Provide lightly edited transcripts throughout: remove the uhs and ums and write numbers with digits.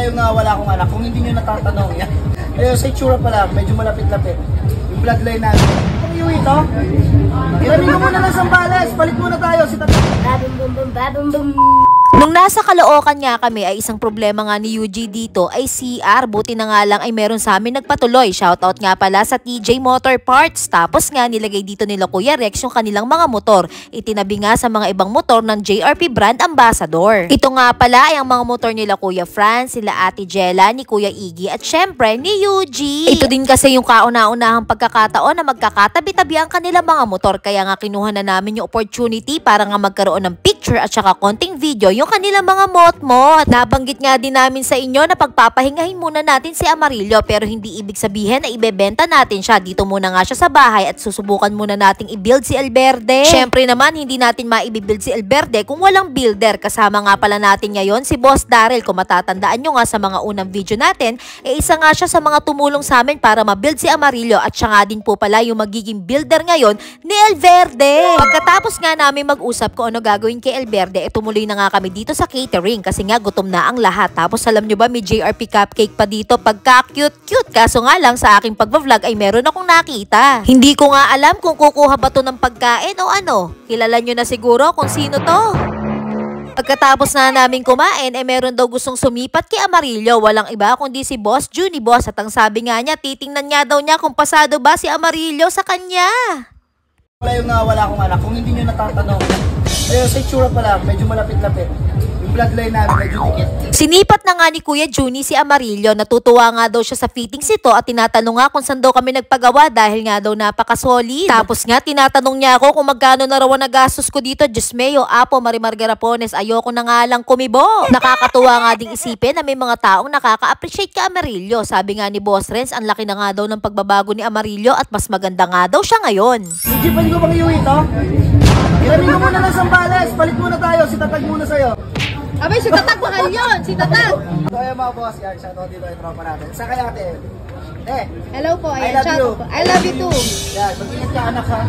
Kayo nga wala akong anak, kung hindi nyo natatanong yan. Kayo sa itsura pa lang, medyo malapit-lapit. Yung bloodline natin. Kung yung ito, iramin mo muna ng Sambales, palit muna tayo si Tatay. Nung nasa Caloocan nga kami ay isang problema nga ni UG dito ay CR. Buti na nga lang ay meron sa amin nagpatuloy. Shoutout nga pala sa TJ Motor Parts. Tapos nga nilagay dito nila Kuya Rex yung kanilang mga motor. Itinabi nga sa mga ibang motor ng JRP brand ambassador. Ito nga pala ay ang mga motor nila Kuya Franz, sila Ate Jella, ni Kuya Iggy at syempre ni UG. Ito din kasi yung kauna-unahang pagkakataon na magkakatabi-tabi ang kanilang mga motor. Kaya nga kinuha na namin yung opportunity para nga magkaroon ng picture at saka konting video yung kanilang mga mot-mot. Nabanggit nga din namin sa inyo na pagpapahingahin muna natin si Amarillo pero hindi ibig sabihin na ibebenta natin siya. Dito muna nga siya sa bahay at susubukan muna nating i-build si Elverde. Syempre naman hindi natin maibibuild si Elverde kung walang builder. Kasama nga pala natin ngayon si Boss Daryl. Kung matatandaan nyo nga sa mga unang video natin, isa nga siya sa mga tumulong sa amin para ma-build si Amarillo at siya nga din po pala yung magiging builder ngayon ni Elverde. Pagkatapos nga namin mag-usap kung ano gagawin kay Elverde, tumuloy na nga kami dito sa catering kasi nga gutom na ang lahat. Tapos alam nyo ba may JRP cupcake pa dito, pagka cute. Kaso nga lang sa aking pagbablog ay meron akong nakita. Hindi ko nga alam kung kukuha ba to ng pagkain o ano. Kilala nyo na siguro kung sino to. Pagkatapos na namin kumain, meron daw gustong sumipat kay Amarillo. Walang iba kundi si Boss Juni Boss. At ang sabi nga niya, titingnan nga daw niya kung pasado ba si Amarillo sa kanya. Kayo nga wala akong anak, kung hindi nyo natatanong. Kayo sa itsura pa lang, medyo malapit-lapit. Yung bloodline namin, medyo dikit. Sinipat na nga ni Kuya Juni si Amarillo. Natutuwa nga daw siya sa fittings ito at tinatanong nga kung saan daw kami nagpagawa dahil nga daw napaka-solid. Tapos nga tinatanong niya ako kung magkano na raw nagastos ko dito. Diyos meo, Apo, Marimar Garapones, ayoko na nga lang kumibo. Nakakatuwa nga ding isipin na may mga taong nakaka-appreciate ka Amarillo. Sabi nga ni Boss Renz, ang laki na nga daw ng pagbabago ni Amarillo at mas maganda nga daw siya ngayon. Hindi pa ko bang iuwi ito? Iramin mo muna ng Sambales, palit muna tayo, si Tatag muna sa'yo. Abay, si Tatag mahal yun! Si Tatag! Ito yung mga boss, yan, shoutout dito yung tropa natin. Sa kaya ate, hello po, I love you. I love you too. Yan, mag-ingat ka anak ha.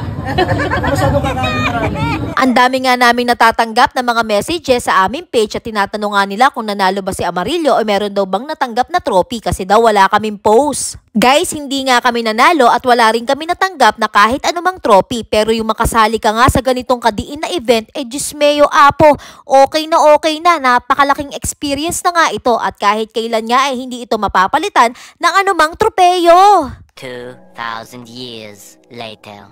Masyado ka namin marami. Ang dami nga naming natatanggap na mga messages sa aming page at tinatanong nga nila kung nanalo ba si Amarillo o meron daw bang natanggap na trophy kasi daw wala kaming post. Guys, hindi nga kami nanalo at wala rin kami natanggap na kahit anumang trophy pero yung makasali ka nga sa ganitong kadiin na event, Diyos meo, Apo, okay na, napakalaking experience na nga ito at kahit kailan nga ay hindi ito mapapalitan ng anumang tropeyo. 2,000 years later.